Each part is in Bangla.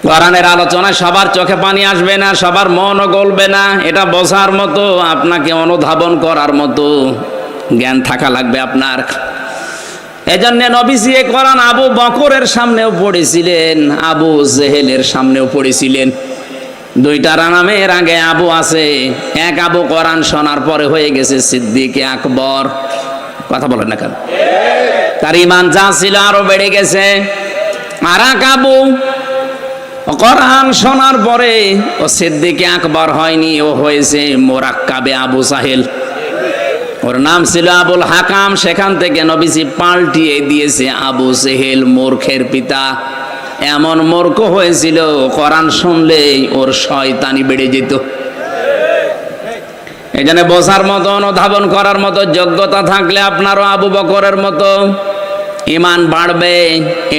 কোরআনের আলোচনায় সবার চোখে পানি আসবে না, সবার মনও গলবে না, এটা বোঝার মতো, আপনাকে অনুধাবন করার মতো জ্ঞান থাকা লাগবে আপনার। এজন্য নবীজি এই কোরআন আবু বকরের সামনেও পড়েছিলেন, আবু জেহেলের সামনেও পড়েছিলেন। দুইটা নামের আগে আবু আছে। এক আবু কোরআন শোনার পরে হয়ে গেছে সিদ্দিক আকবর। কথা বলেন না কেন? তার ঈমান যা ছিল আরো বেড়ে গেছে। আর এক আবু কোরআন শোনার পরে ও সিদ্দিক আকবর হয়নি, ও হয়েছে মোরাক্কাবে আবু সাহেল। ওর নাম ছিল আবুল হাকাম, সেখান থেকে নবীজি পাল্টিয়ে দিয়েছে আবু জেহেল, মূর্খের পিতা। এমন মূর্খ হয়েছিল, কোরআন শুনলেই ওর শয়তানি বেড়ে যেত। এখানে বোঝার মতো, অনুধাবন করার মতো যোগ্যতা থাকলে আপনারও আবু বকরের মতো ঈমান বাড়বে।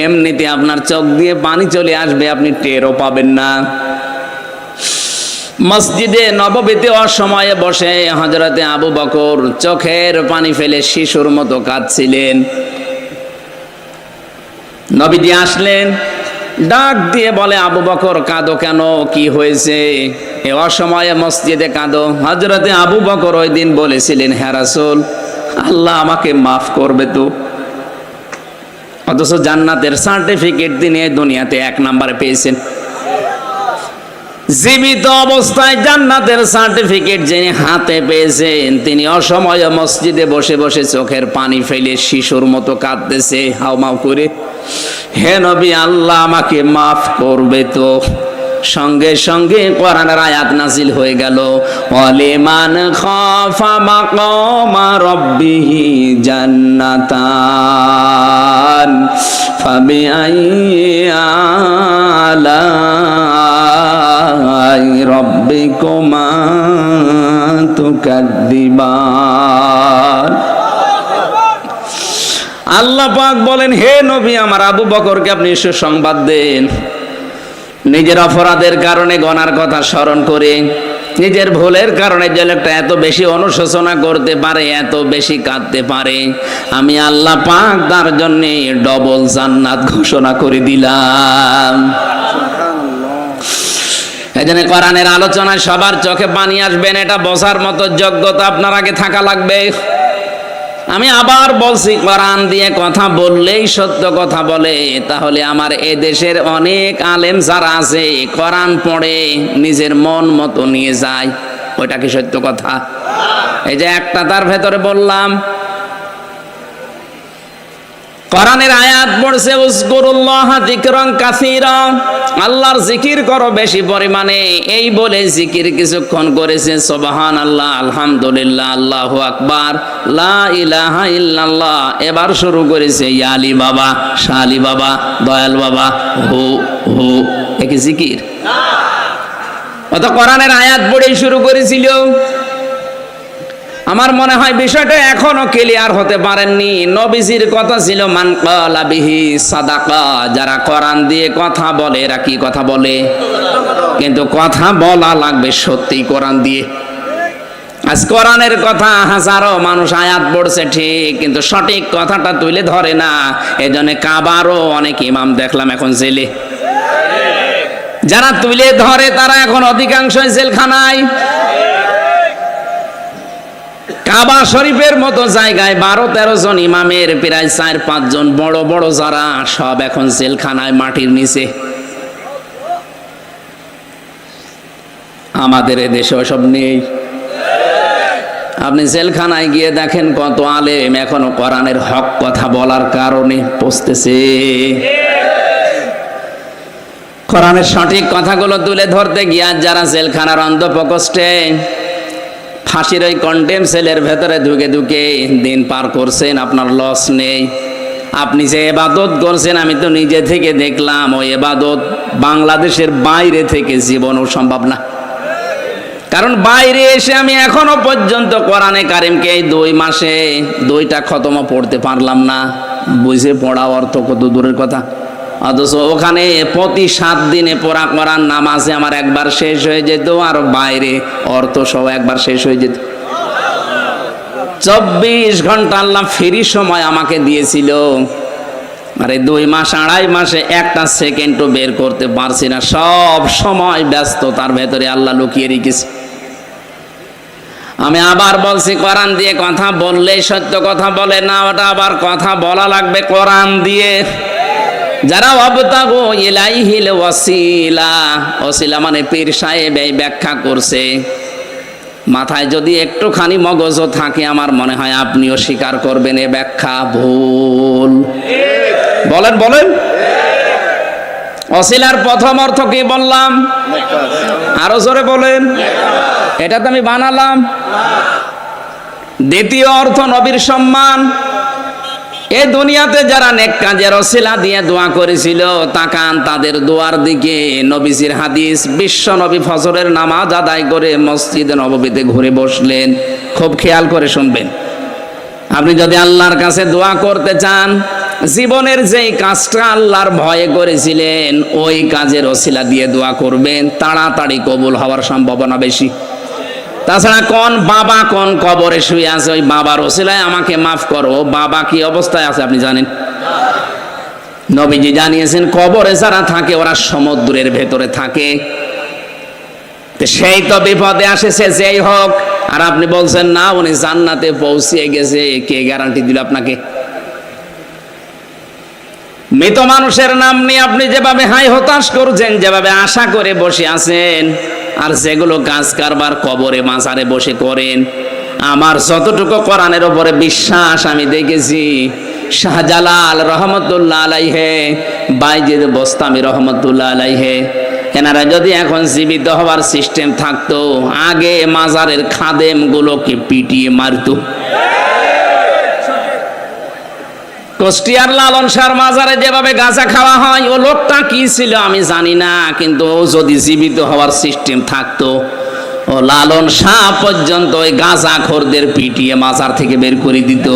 এমনিতে আপনার চোখ দিয়ে পানি চলে আসবে, আপনি টেরও পাবেন না। মসজিদে নববীতে অসময়ে বসে হযরতে আবু বকর চোখের পানি ফেলে শিশুর মতো কাঁদছিলেন। নবীজি আসলেন, ডাক দিয়ে বলে, আবু বকর কাঁদো কেন, কি হয়েছে? এ অসময়ে মসজিদে কাঁদো? হযরতে আবু বকর ওই দিন বলেছিলেন, হে রাসূল, আল্লাহ আমাকে মাফ করবে তো? অথচ জান্নাতের সার্টিফিকেট তিনি এই দুনিয়াতে 1 নম্বরে পেয়েছেন। জীবিত অবস্থায় জান্নাতের সার্টিফিকেট যিনি হাতে পেয়েছেন, তিনি অসময়ে মসজিদে বসে বসে চোখের পানি ফেলে শিশুর মতো কাঁদতেছে হাউমাউ করে, হে নবী, আল্লাহ আমাকে মাফ করবে তো? সঙ্গে সঙ্গে কোরআনের আয়াত নাজিল হয়ে গেল, ওয়ালিমান খাফা মাকামা রাব্বিহি জান্নাতান ফাবিআইয়ি আলাই রাব্বিকুমা তুকাদ্দিবান। আল্লাহ পাক বলেন, হে নবী, আমার আবু বকরকে আপনি সুসংবাদ দেন। নিজের অপরাধের কারণে গনার কথা স্মরণ করে, নিজের ভুলের কারণে যে লোকটা এত বেশি অনুশোচনা করতে পারে, এত বেশি কাঁদতে পারে, আমি আল্লাহ পাক তার জন্য ডবল জান্নাত ঘোষণা করে দিলাম। এজন্য কোরআনের আলোচনায় সবার চোখে পানি আসবেন, এটা বোঝার মতো যোগ্যতা আপনার আগে থাকা লাগবে। আমি আবার বলছি, কোরআন দিয়ে কথা বললেই সত্য কথা বলে। তাহলে আমার এ দেশের অনেক আলেম যারা আছে, কোরআন পড়ে নিজের মন মতো নিয়ে যায়, ওইটা কি সত্য কথা? এই যে একটা তার ভেতরে বললাম, কোরআনের আয়াত পড়ছে, উযকুরুল্লাহ যিকরান কাসীরা, আল্লাহর জিকির করো বেশি পরিমাণে। এই বলে জিকির কিছুক্ষণ করেছে, সুবহানাল্লাহ, আলহামদুলিল্লাহ, আল্লাহু আকবার, লা ইলাহা ইল্লাল্লাহ। এবার শুরু করেছে ইয়া আলী বাবা, শাহ আলী বাবা, দয়াল বাবা, হু হু। এ কি জিকির? অত কোরআনের আয়াত পড়েই শুরু করেছিল। আমার মনে হয় বিষয়টা এখনো ক্লিয়ার হতে পারেননি। নবীজির কথা ছিল, মান ক্বালা বিহি সাদাকা, যারা কোরআন দিয়ে কথা বলে এরা কি কথা বলে? কিন্তু কথা বলা লাগবে সত্যি কোরআন দিয়ে। আজ কোরআনের কথা হাজারো মানুষ আয়াত পড়ছে ঠিক, কিন্তু সঠিক কথাটা তুলে ধরে না। এজন্য কাবারও অনেক ইমাম দেখলাম এখন জেলে। যারা তুলে ধরে তারা এখন অধিকাংশই জেলখানায়। কাবা শরীফের মতো জায়গায় 12-13 জন ইমামের প্রায় 4-5 জন বড় বড় যারা, সব এখন জেলখানায় মাটির নিচে। আমাদের এদেশে ওসব নেই। আপনি জেলখানায় গিয়ে দেখেন কত আলেম এখনো কোরআনের হক কথা বলার কারণে পস্তেছে। কোরআনের সঠিক কথাগুলো তুলে ধরতে গিয়ে যারা জেলখানার অন্ধপ্রকোষ্ঠে ফাঁসির ওই কন্টেম সেলের ভেতরে ঢুকে ঢুকে দিন পার করছেন, আপনার লস নেই। আপনি যে ইবাদত করছেন, আমি তো নিজে থেকে দেখলাম, ওই ইবাদত বাংলাদেশের বাইরে থেকে জীবনও সম্ভব না। কারণ বাইরে এসে আমি এখনো পর্যন্ত কোরআনে কারিমকে এই 2 মাসে 2টা খতমও পড়তে পারলাম না। বুঝে পড়া অর্থ কত দূরের কথা। অথচ ওখানে প্রতি 7 দিনে পড়া কোরআন নামাজে আমার একবার শেষ হয়ে যেত, আর বাইরে অর্থ সহ একবার শেষ হয়ে যেত। 24 ঘন্টা আল্লাহ ফ্রি সময় আমাকে দিয়েছিল। আরে 2 মাস 2.5 মাসে একটা সেকেন্ডও বের করতে পারছি না, সব সময় ব্যস্ততার ভেতরে আল্লাহ লুকিয়ে রেখেছে। আমি আবার বলছি, কোরআন দিয়ে কথা বললেই সত্য কথা বলে না, ওটা আবার কথা বলা লাগবে কোরআন দিয়ে। যারা ওয়াবতাগু ইলাইহিল ওয়াসিলা, ওসিলা মানে পীর সাহেব এই ব্যাখ্যা করছে। মাথায় যদি একটুখানি মগজও থাকে আমার মনে হয় আপনিও স্বীকার করবেন এ ব্যাখ্যা ভুল। বলেন বলেন। ওসিলার প্রথম অর্থ কি বললাম? আরো জোরে বলেন। এটা তো আমি বানালাম। দ্বিতীয় অর্থ নবীর সম্মান। এই দুনিয়াতে যারা নেক কাজের ওসিলা দিয়ে দোয়া করেছিল, তাকান তাদের দোয়ার দিকে। নবীজির হাদিস, বিশ্ব নবী ফজরের নামাজ আদায় করে মসজিদে নববীতে ঘুরে বসলেন। খুব খেয়াল করে শুনবেন। আপনি যদি আল্লাহর কাছে দোয়া করতে চান, জীবনের যেই কাজটা আল্লাহর ভয়ে করেছিলেন ওই কাজের ওসিলা দিয়ে দোয়া করবেন, তাড়াতাড়ি কবুল হওয়ার সম্ভাবনা বেশি। তাছাড়া কোন বাবা কোন কবরে শুয়ে আছে, ওই বাবার ওসিলায় আমাকে মাফ করো, বাবা কি অবস্থায় আছে আপনি জানেন? নবীজি জানিয়েছেন কবরে যারা থাকে ওরা সমুদ্রের ভেতরে থাকে। সেই তো বিপদে আসেছে যেই হোক, আর আপনি বলছেন না উনি জান্নাতে পৌঁছে গেছে। কে গ্যারান্টি দিল আপনাকে? মৃত মানুষের নাম নিয়ে আপনি যেভাবে হাই হতাশ করছেন, যেভাবে আশা করে বসে আছেন, আর যেগুলো কাজ কারবার কবরে মাজারে বসে করেন, আমার যতটুকু কোরআনের উপরে বিশ্বাস আমি দেখেছি, শাহজালাল রহমতুল্লাহ আলাইহে, বাইজিদ বোস্তামি রহমতুল্লাহ আলাইহে, এনারা যদি এখন জীবিত হওয়ার সিস্টেম থাকতো, আগে মাজারের খাদেম গুলোকে পিটিয়ে মারতো। কুষ্টিয়ার লালন শাহর মাজারে যেভাবে গাঁজা খাওয়া হয়, ও লোকটা কি ছিল আমি জানি না, কিন্তু ও যদি জীবিত হওয়ার সিস্টেম থাকতো, ও লালন শাহ পর্যন্ত ওই গাঁজাখোরদের পিটিয়ে মাজার থেকে বের করে দিত।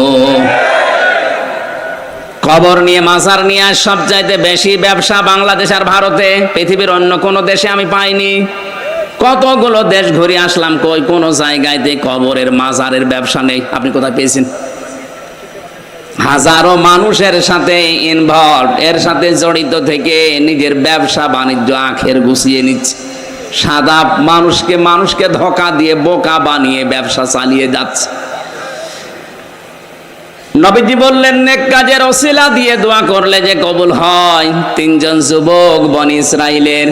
কবর নিয়ে মাজার নিয়ে সবচাইতে বেশি ব্যবসা বাংলাদেশ আর ভারতে, পৃথিবীর অন্য কোনো দেশে আমি পাইনি। কতগুলো দেশ ঘুরে আসলাম, কই কোনো জায়গায় কবরের মাজারের ব্যবসা নেই। আপনি কোথায় পেয়েছেন? হাজারো মানুষের সাথে ইনভলভ, এর সাথে জড়িত থেকে নিজের ব্যবসা বাণিজ্য আখের গুছিয়ে নিচ্ছে। সাদা মানুষকে ধোঁকা দিয়ে বোকা বানিয়ে ব্যবসা চালিয়ে যাচ্ছে। নবীজি বললেন নেক কাজের ওসিলা দিয়ে দোয়া করলে যে কবুল হয়। 3 জন যুবক বনি ইসরাইলের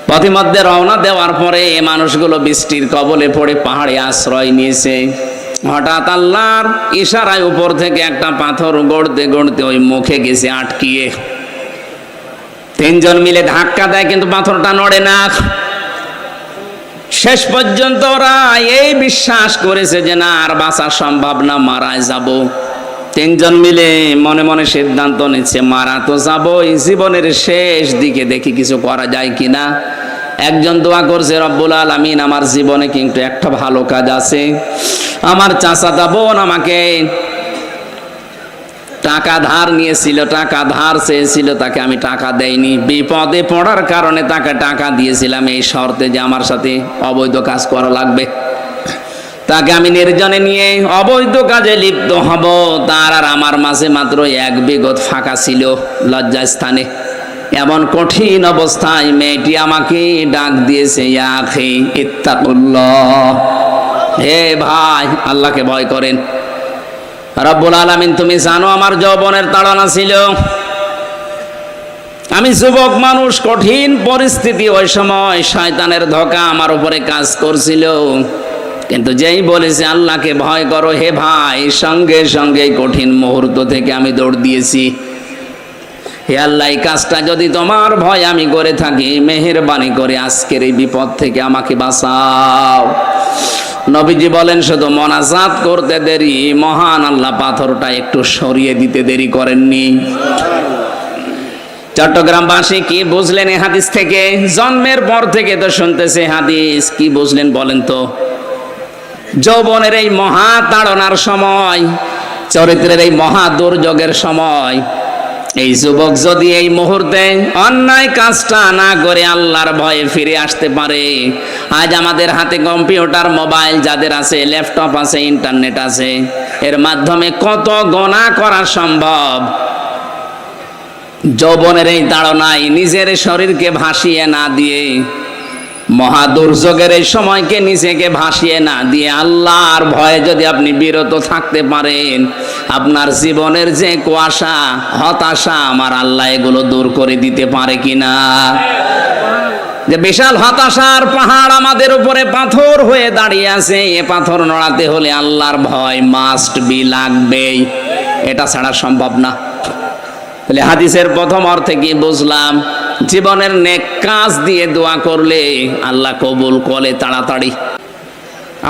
পথিমধ্যে রওনা দেওয়ার পরে এই মানুষগুলো বৃষ্টির কবলে পড়ে পাহাড়ে আশ্রয় নিয়েছে। হঠাৎ আল্লাহর ইশারায় উপর থেকে একটা পাথর গড়তে গড়তে ওই মুখে গেছে আটকিয়ে। 3 জন মিলে ধাক্কা দেয়, কিন্তু পাথরটা নড়ে না। শেষ পর্যন্ত ওরা এই বিশ্বাস করেছে যে না আর বাঁচা সম্ভব না, মারাই যাব। 3 জন মিলে মনে মনে সিদ্ধান্ত নিচ্ছে মারা তো যাবো, এই জীবনের শেষ দিকে দেখি কিছু করা যায় কিনা। একজন দোয়া করছে, রব্বুল আলামিন আমার জীবনে কিন্তু একটা ভালো কাজ আছে। আমার চাচাতো বোন আমাকে টাকা ধার নিয়েছিল, টাকা ধার চেয়েছিল, তাকে আমি টাকা দেইনি। বিপদে পড়ার কারণে তাকে টাকা দিয়েছিলাম এই শর্তে যে আমার সাথে অবৈধ কাজ করা লাগবে। তাকে আমি নির্জনে নিয়ে অবৈধ কাজে লিপ্ত হব। তার আর আমার মাঝে মাত্র 1 বিঘত ফাঁকা ছিল লজ্জাস্থানে। এমন কঠিন অবস্থায় মেয়েটি আমাকে ডাক দিয়েছে, ইয়া আখি ইত্তাকুল্লাহ, হে ভাই আল্লাহকে ভয় করেন। রব্বুল আলামিন তুমি জানো আমার যৌবনের তাড়না ছিল, আমি যুবক মানুষ, কঠিন পরিস্থিতি, ওই সময় শয়তানের ধোঁকা আমার উপরে কাজ করছিল। কিন্তু যেই বলেছে আল্লাহকে ভয় করো হে ভাই, সঙ্গে সঙ্গে কঠিন মুহূর্ত থেকে আমি দৌড় দিয়েছি। হে আল্লাহ, এই কাজটা যদি তোমার ভয় আমি করে থাকি, মেহেরবানি করে আজকের এই বিপদ থেকে আমাকে বাঁচাও। নবীজি বলেন শুধু মোনাজাত করতে দেরি, মহান আল্লাহ পাথরটা একটু সরিয়ে দিতে দেরি করেননি। চট্টগ্রামবাসী কি বুঝলেন এই হাদিস থেকে? জন্মের পর থেকে তো শুনতেছে হাদিস, কি বুঝলেন বলেন তো? যৌবনের এই মহা তাড়নার সময়, চরিত্রের এই মহা দুর্যোগের সময়, এই যুবক যদি এই মুহূর্তে অন্যায় কাজটা না করে আল্লাহর ভয়ে ফিরে আসতে পারে, আজ আমাদের হাতে কম্পিউটার, মোবাইল যাদের আছে, ল্যাপটপ আছে, ইন্টারনেট আছে, এর মাধ্যমে কত গুনাহ করা সম্ভব। যৌবনের এই তাড়নায় নিজের শরীরকে ভাসিয়ে না দিয়ে, মহা দুর্যোগের এই সময়কে নিজেকে ভাসিয়ে না দিয়ে আল্লাহর ভয়ে যদি আপনি বিরত থাকতে পারেন, আপনার জীবনের যে কুয়াশা, হতাশা, আমার আল্লাহ এগুলো দূর করে দিতে পারে কিনা। যে বিশাল হতাশার পাহাড় আমাদের উপরে পাথর হয়ে দাঁড়িয়ে আছে, এ পাথর নড়াতে হলে আল্লাহর ভয় মাস্ট বি, লাগবেই, এটা ছাড়া সম্ভব না। তাহলে হাদিসের প্রথম অর্থে কি বুঝলাম? জীবনের নেক কাজ দিয়ে দোয়া করলে আল্লাহ কবুল করে তাড়াতাড়ি।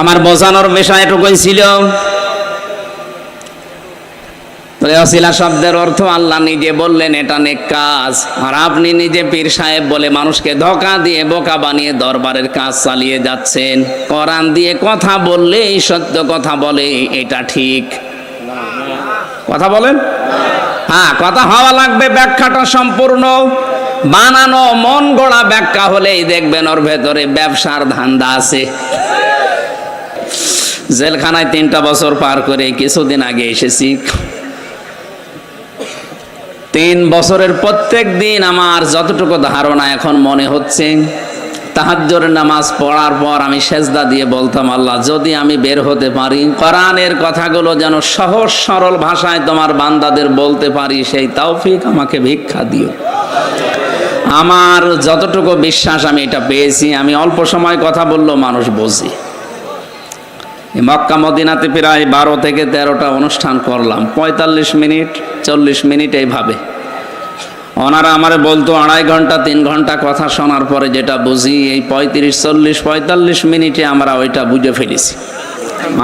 আমার বোঝানোর বিষয় এটুকুই ছিল। ওসিলা শব্দের অর্থ আল্লাহ নিজে বললেন এটা নেক কাজ, আর আপনি নিজে পীর সাহেব বলে মানুষকে ধোঁকা দিয়ে বোকা বানিয়ে দরবারের কাজ চালিয়ে যাচ্ছেন। কোরআন দিয়ে কথা বললে সত্য কথা বলে, এটা ঠিক কথা বলেন? হ্যাঁ, কথা হওয়া লাগবে, ব্যাখ্যাটা সম্পূর্ণ। বানানো মন গড়া ব্যাখ্যা হলেই দেখবেন ওর ভেতরে ব্যবসার ধান্দা আছে। জেলখানায় 3টা বছর পার করে কিছুদিন আগে এসেছি। 3 বছরের প্রত্যেক দিন আমার যতটুকু ধারণা এখন মনে হচ্ছে, তাহাজ্জুদের নামাজ পড়ার পর আমি সেজদা দিয়ে বলতাম, আল্লাহ যদি আমি বের হতে পারি, কোরআনের কথাগুলো যেন সহজ সরল ভাষায় তোমার বান্দাদের বলতে পারি, সেই তৌফিক আমাকে ভিক্ষা দিও। আমার যতটুকু বিশ্বাস আমি এটা পেয়েছি, আমি অল্প সময় কথা বললেও মানুষ বোঝে। মক্কা মদিনাতে প্রায় 12 থেকে 13টা অনুষ্ঠান করলাম, 45 মিনিট 40 মিনিট এইভাবে। ওনারা আমারে বলতো 2.5 ঘন্টা 3 ঘন্টা কথা শোনার পরে যেটা বুঝি, এই 35 40 45 মিনিটে আমরা ওইটা বুঝে ফেলেছি।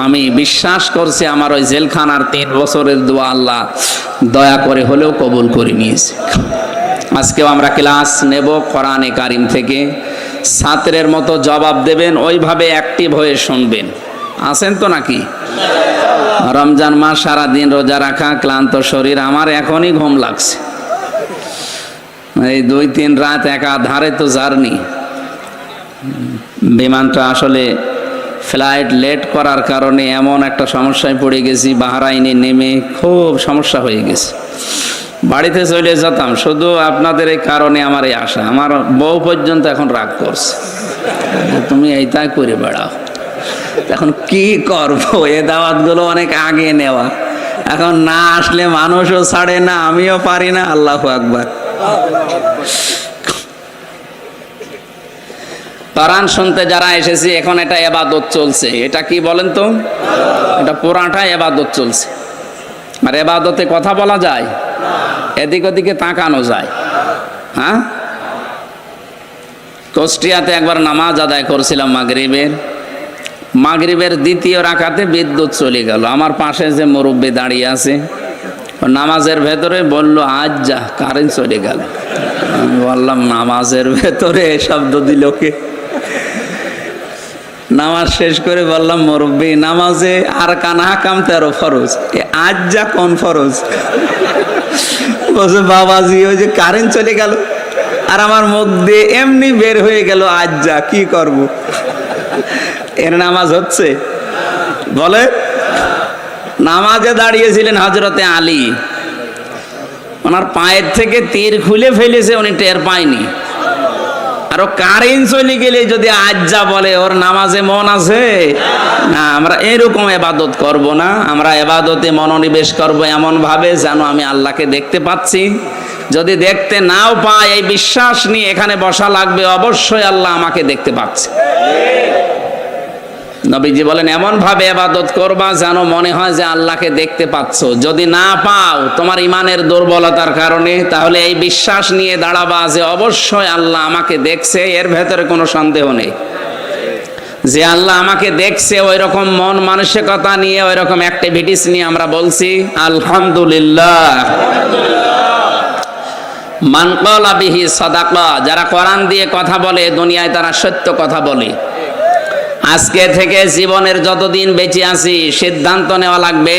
আমি বিশ্বাস করছি আমার ওই জেলখানার 3 বছরের দোয়া আল্লাহ দয়া করে হলেও কবুল করে নিয়েছে। আজকেও আমরা ক্লাস নেব কোরআনে কারিম থেকে, ছাত্রের মতো জবাব দেবেন, ওইভাবে অ্যাক্টিভ হয়ে শুনবেন। আছেন তো নাকি? রমজান মাস সারাদিন রোজা রাখা, ক্লান্ত শরীর, আমার এখনই ঘুম লাগছে। এই 2-3 রাত একাধারে তো জার্নি। বিমানটা আসলে ফ্লাইট লেট করার কারণে এমন একটা সমস্যায় পড়ে গেছি, বাহরাইনে নেমে খুব সমস্যা হয়ে গেছে। বাড়িতে চলে যেতাম, শুধু আপনাদের এই কারণে আমার এই আশা। আমার বউ পর্যন্ত এখন রাগ করছে, তুমি এইটাই করে বেড়াও। এখন কি করবো? এ দাওয়াতগুলো অনেক আগে নেওয়া, এখন না আসলে মানুষও ছাড়ে না, আমিও পারি না। আল্লাহু আকবার। কোরআন শুনতে যারা এসেছি, এখন এটা ইবাদত চলছে। এটা কি বলেন তো? এটা পুরাটা ইবাদত চলছে। আর ইবাদতে কথা বলা যায়, এদিক ওদিকে তাকানো যায়। হ্যাঁ, কুষ্টিয়াতে একবার নামাজ আদায় করছিলাম মাগরিবের 2য় রাকাতে বিদ্যুৎ চলে গেল। আমার পাশে যে মুরব্বী দাঁড়িয়ে আছে, নামাজের ভেতরে বলল, আজ যা কারেন্ট চলে গেল। আমি বললাম, নামাজের ভেতরে শব্দ দিল কে? নামাজ শেষ করে বললাম, মুরব্বী নামাজে আর কান হাকাম 13 ফরজ, আজ যা কোন ফরজ? বলছে, বাবাজি ওই যে কারেন্ট চলে গেল আর আমার মুখ দিয়ে এমনি বের হয়ে গেল আজ যা, কি করব? এর নামাজ হচ্ছে? বলে, নামাজে দাঁড়িয়েছিলেন হযরতে আলী, ওনার পায়ের থেকে তীর খুলে ফেলেছে, উনি টের পায়নি। আর ও কারেন্ট চলে গেলে যদি আজ যা বলে, ওর নামাজে মন আছে? না, আমরা এরকম ইবাদত করব না। আমরা ইবাদতে মনোনিবেশ করব এমন ভাবে যেন আমি আল্লাহকে দেখতে পাচ্ছি। যদি দেখতে নাও পাই, এই বিশ্বাস নিয়ে এখানে বসা লাগবে, অবশ্যই আল্লাহ আমাকে দেখতে পাচ্ছে। নবীজি বলেন, এমন ভাবে ইবাদত করবা যেন মনে হয় যে আল্লাহকে দেখতে পাচ্ছ। যদি না পাও তোমার ইমানের দুর্বলতার কারণে, তাহলে এই বিশ্বাস নিয়ে দাঁড়াবা যে অবশ্যই আল্লাহ আমাকে দেখছে, এর ভেতরে কোনো সন্দেহ নেই। যে আল্লাহ আমাকে দেখছে, ওই রকম মন মানসিকতা নিয়ে, ওই রকম অ্যাক্টিভিটিস নিয়ে আমরা বলছি আলহামদুলিল্লাহ। মান ক্বালা বিহি সাদাকা, যারা কোরআন দিয়ে কথা বলে দুনিয়ায় তারা সত্য কথা বলে। আজকে থেকে জীবনের যতদিন বেঁচে আছি, সিদ্ধান্ত নেওয়া লাগবে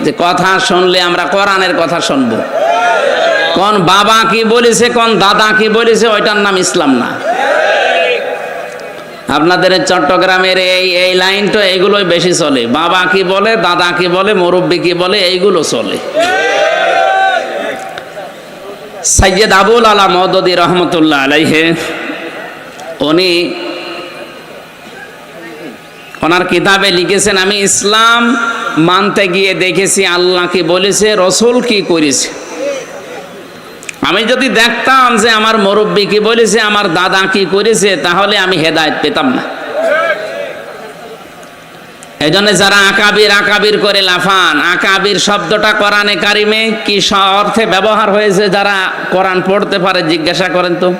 যে কথা শুনলে আমরা কোরআনের কথা শুনবো। কোন বাবা কি বলেছে, কোন দাদা কি বলেছে, ওইটার নাম ইসলাম না। আপনাদের চট্টগ্রামের এই লাইনটা এইগুলোই বেশি চলে। বাবা কি বলে, দাদা কি বলে, মুরব্বী কি বলে, এইগুলো চলে। সৈয়দ আবুল আলা মওদুদী রহমতুল্লাহ আলাইহি উনি ওনার কিতাবে লিখেছেন, আমি ইসলাম মানতে গিয়ে দেখেছি আল্লাহ কি বলেছে, রসুল কি করেছে। আমি যদি দেখতাম যে আমার মুরব্বী কি বলেছে, আমার দাদা কি করেছে, তাহলে আমি হেদায়েত পেতাম না। এই জন্য যারা আকাবির আকাবির করে লাফান, আকাবির শব্দটা কোরআনে কারিমে কি অর্থে ব্যবহার হয়েছে, যারা কোরআন পড়তে পারে জিজ্ঞাসা করেন তো।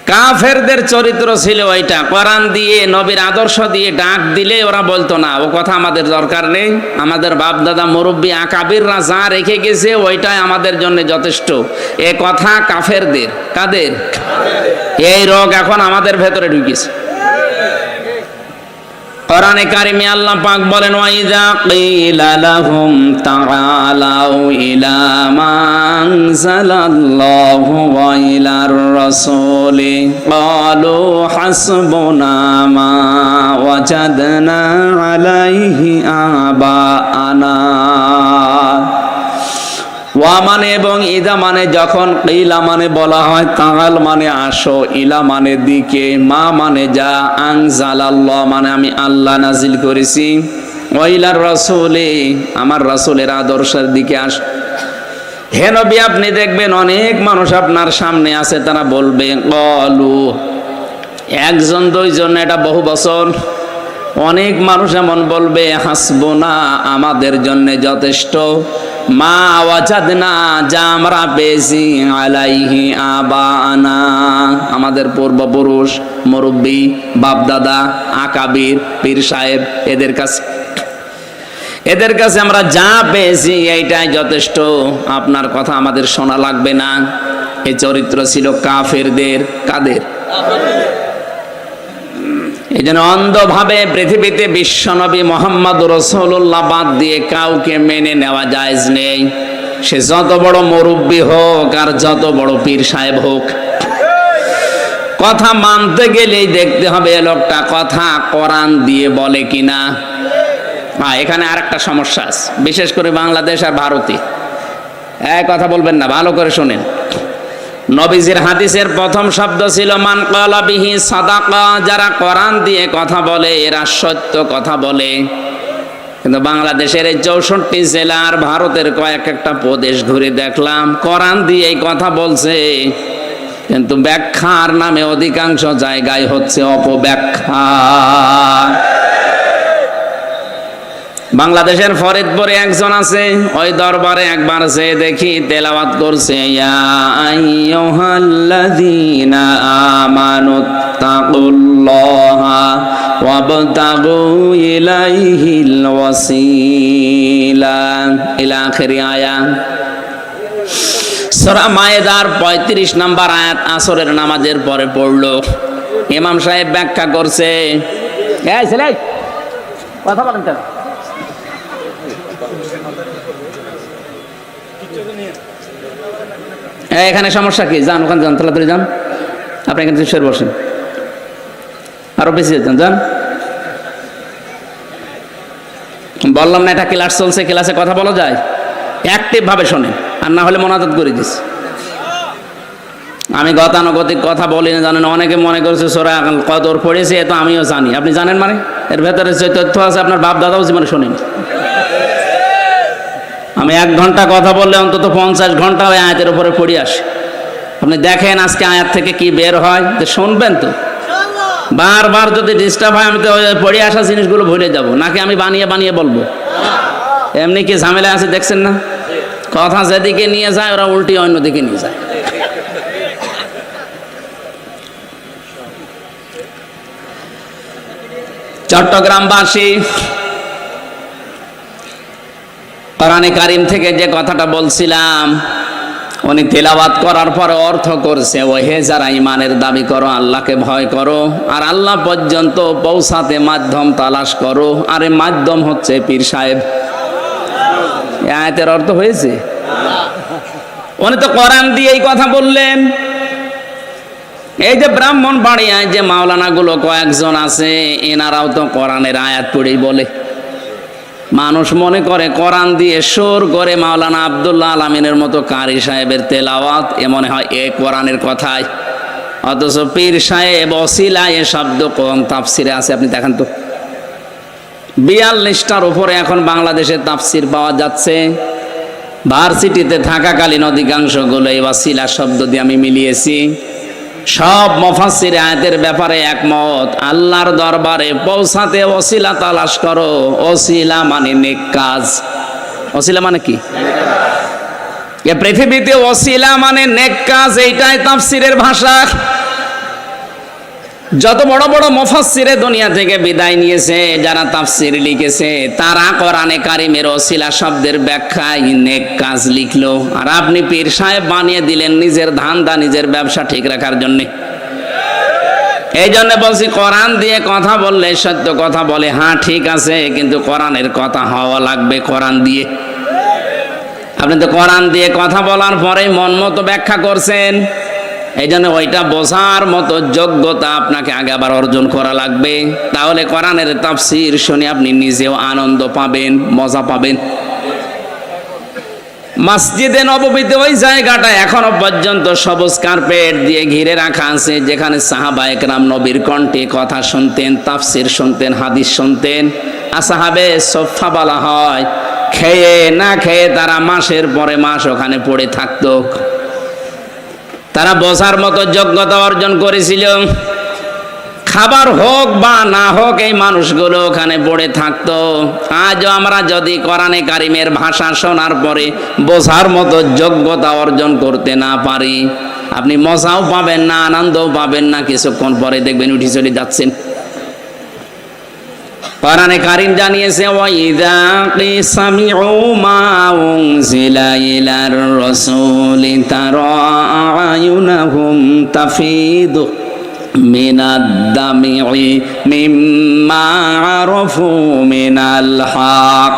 কাফেরদের চরিত্র ছিল ওইটা, কোরআন দিয়ে নবীর আদর্শ দিয়ে ডাক দিলে ওরা বলতো না, ও কথা আমাদের দরকার নেই, আমাদের বাপ দাদা মুরব্বী আকাবিররা যা রেখে গেছে ওইটাই আমাদের জন্য যথেষ্ট। এ কথা কাফেরদের। কাদের? এই রোগ এখন আমাদের ভেতরে ঢুকেছে। কোরআনে কারিমে আল্লাহ পাক বলেন, ওয়াইযা কিলা লাহুম তাআলাউ ইলা মা আনজালাল্লাহু ওয়া ইলার রাসূলি ক্বালু হাসবুনা মা ওয়াজাদনা আলাইহি আবাআনা। ওয়া মানে এবং ইদা মানে যখন, কিলা মানে বলা হয়, তাআল মানে আসো, ইলা মানে দিকে, মা মানে যা, আনজালাল্লাহ মানে আমি আল্লাহ নাজিল করেছি, ওয়া ইলার রাসূলি আমার রাসূলের আদর্শের দিকে আস। হে নবী, আপনি দেখবেন অনেক মানুষ আপনার সামনে আছে, তারা বলবে ক্বালু, একজন দুইজন এটা বহু বছর, অনেক মানুষ এমন বলবে হাসবুনা আমাদের জন্য যথেষ্ট, মা ওয়াজাদনা যা আমরা পেয়েছি, আলাইহি আবানা আমাদের পূর্বপুরুষ মুরব্বী বাপ দাদা আকাবির পীর সাহেব এদের কাছে আমরা যা পেয়েছি এইটাই যথেষ্ট, আপনার কথা আমাদের শোনা লাগবে না। এই চরিত্র ছিল কাফেরদের। কাদের? এই জন্য অন্ধভাবে পৃথিবীতে বিশ্বনবী মোহাম্মদ রাসূলুল্লাহ বাদ দিয়ে কাউকে মেনে নেওয়া জায়েজ নেই, সে যত বড় মুরব্বী হোক আর যত বড় পীর সাহেব হোক। কথা মানতে গেলেই দেখতে হবে এ লোকটা কথা কোরআন দিয়ে বলে কিনা। এখানে আরেকটা সমস্যা আছে, বিশেষ করে বাংলাদেশ আর ভারতে। কথা বলবেন না, ভালো করে শোনেন। নবীজির হাদিসের প্রথম শব্দ ছিল মান ক্বালা বিহি সাদাকা, যারা কোরআন দিয়ে কথা বলে এরা সত্য কথা বলে। কিন্তু বাংলাদেশের এই 64 জেলা আর ভারতের কয়েক একটা প্রদেশ ঘুরে দেখলাম কোরআন দিয়ে এই কথা বলছে, কিন্তু ব্যাখ্যার নামে অধিকাংশ জায়গায় হচ্ছে অপব্যাখ্যা। বাংলাদেশের ফরিদপুরে একজন আছে, ওই দরবারে একবার যে দেখি তেলাওয়াত করছে, ইয়া আইয়ুহাল্লাযীনা আমানুত্তাকুল্লাহা ওয়াবতাগু ইলাইহিল ওয়াসিলা ইলা আখিরি আয়াত। সূরা মায়েদার 35 নম্বর আয়াত আসরের নামাজের পরে পড়লো। ইমাম সাহেব ব্যাখ্যা করছে, এই ছেলে কথা বলেন কেন? এখানে সমস্যা কি? যান ওখানে যান, তাড়াতাড়ি যান, আপনি এখানে সরে বসেন, আরো বেশি যান যান। বললাম না এটা ক্লাস চলছে, ক্লাসে কথা বলা যায়, অ্যাক্টিভ ভাবে শোনেন, আর না হলে মোনাজাত করে দিস। আমি গতানুগতিক কথা বলি না, জানেন। অনেকে মনে করছে সূরা কদর পড়েছে, এ তো আমিও জানি। আপনি জানেন মানে এর ভেতরে যে তথ্য আছে আপনার বাপ দাদাও জীবনে শোনেন। আমি 1 ঘন্টা কথা বললে অন্তত 50 ঘন্টা ওই আয়াতের উপরে পড়ে আসে। আপনি দেখেন আজকে আয়াত থেকে কি বের হয়, যে শুনবেন তো। বারবার যদি ডিস্টার্ব হয় আমি তো পড়ে আসা জিনিসগুলো ভুলে যাব, নাকি আমি বানিয়ে বানিয়ে বলবো? এমনি কি ঝামেলা আছে দেখছেন না? কথা যেদিকে নিয়ে যায় ওরা উল্টি অন্যদিকে নিয়ে যায়। চট্টগ্রামবাসী কোরআনে কারিম থেকে যে কথাটা বলছিলাম, উনি তেলাওয়াত করার পরে অর্থ করছে, ও হে যারা ইমানের দাবি করো, আল্লাহকে ভয় করো, আর আল্লাহ পর্যন্ত পৌঁছাতে মাধ্যম তালাশ করো। আর এই মাধ্যম হচ্ছে পীর সাহেব। এই আয়াতের অর্থ হয়েছে? উনি তো কোরআন দিয়ে এই কথা বললেন। এই যে ব্রাহ্মণবাড়িয়ায় যে মাওলানা গুলো কয়েকজন আছে, এনারাও তো কোরআনের আয়াত পড়েই বলে। মানুষ মনে করে কোরআন দিয়ে সুর করে মাওলানা আব্দুল্লাহ আল আমিনের মতো কারি সাহেবের তেলাওয়াত এ মনে হয় এ কোরআনের কথাই, অথচ পীর সাহেব ওসিলা এ শব্দ কোন তাফসিরে আছে আপনি দেখেন তো। 42টার উপরে এখন বাংলাদেশে তাফসির পাওয়া যাচ্ছে। ভার্সিটিতে থাকাকালীন অধিকাংশগুলো এই ওসিলা শব্দ দিয়ে আমি মিলিয়েছি। সব মুফাসসির আয়াতের ব্যাপারে একমত, আল্লাহর দরবারে পৌঁছাতে ওসিলা তালাশ করো। ওসিলা মানে নেক কাজ। ওসিলা মানে কি? এ পৃথিবীতে ওসিলা মানে নেক কাজ, এইটাই তাফসিরের ভাষা। যত বড় বড় মুফাসসিরে দুনিয়া থেকে বিদায় নিয়েছে, যারা তাফসির লিখেছে, তারা কোরআনে কারিমের ওসিলা শব্দের ব্যাখ্যায় নেক কাজ লিখলো, আর আপনি পীর সাহেব বানিয়ে দিলেন নিজের ধান্দা, নিজের ব্যবসা ঠিক রাখার জন্য। এই জন্য বলছি, কোরআন দিয়ে কথা বললে সত্য কথা বলে, হ্যাঁ ঠিক আছে, কিন্তু কোরআনের কথা হওয়া লাগবে কোরআন দিয়ে। আপনি তো কোরআন দিয়ে কথা বলার পরে মন মতো ব্যাখ্যা করছেন, এই জন্য ওইটা বোঝার মতো যোগ্যতা আপনাকে আগে আবার অর্জন করা লাগবে। তাহলে কোরআনের তাফসীর শুনে আপনি নিজেও আনন্দ পাবেন, মজা পাবেন। মসজিদে নববীতে ওই জায়গাটা এখনো পর্যন্ত সবুজ কার্পেট দিয়ে ঘিরে রাখা আছে, যেখানে সাহাবায়ে কেরাম নবীর কণ্ঠে কথা শুনতেন, তাফসীর শুনতেন, হাদিস শুনতেন। আসহাবে সুফফা বলা হয়, খেয়ে না খেয়ে তারা মাসের পরে মাস ওখানে পড়ে থাকতো। তারা বোঝার মতো যোগ্যতা অর্জন করেছিল। খাবার হোক বা না হোক, এই মানুষগুলো ওখানে পড়ে থাকতো। আজও আমরা যদি কোরআনে কারিমের ভাষা শোনার পরে বোঝার মতো যোগ্যতা অর্জন করতে না পারি, আপনি মজাও পাবেন না, আনন্দও পাবেন না, কিছুক্ষণ পরে দেখবেন উঠে চলে যাচ্ছেন। কোরআনে কারীম জানিয়েছে, ওয়াইদা কিসামিউ মা উনজিলা ইলার রাসূলি তারা আয়ুনাহুম তাফিদু মিনাদ দামি'i মিম্মা আরাফু মিনাল হক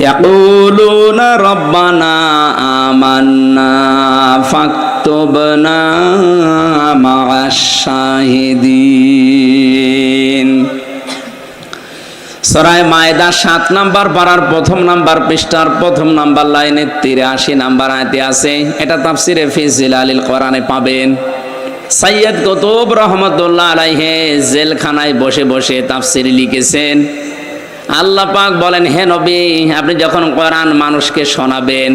ইয়াকুলুনা রাব্বানা আমান্না ফাকতুবনা মা'আশ শাহিদিন। সূরা মায়েদা 7 নাম্বার পারার 1 নাম্বার পৃষ্ঠার 1 নাম্বার লাইনে 83 নাম্বার আয়াতে আছে। এটা তাফসিরে ফি জিলালিল কোরআনে পাবেন। সৈয়দ কুতুব রহমাতুল্লাহ আলাইহি জেলখানায় বসে বসে তাফসির লিখেছেন। আল্লাহ পাক বলেন, হে নবী, আপনি যখন কোরআন মানুষকে শোনাবেন,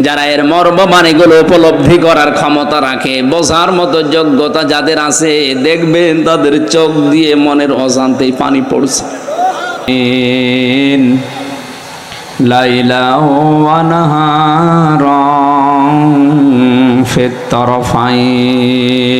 যারা এর মর্মবাণীগুলো উপলব্ধি করার ক্ষমতা রাখে, বোঝার মতো যোগ্যতা যাদের আছে, দেখবেন তাদের চোখ দিয়ে মনের অজান্তেই পানি পড়ছে। লাইলা ওয়া নাহারা ফিত তারফাইন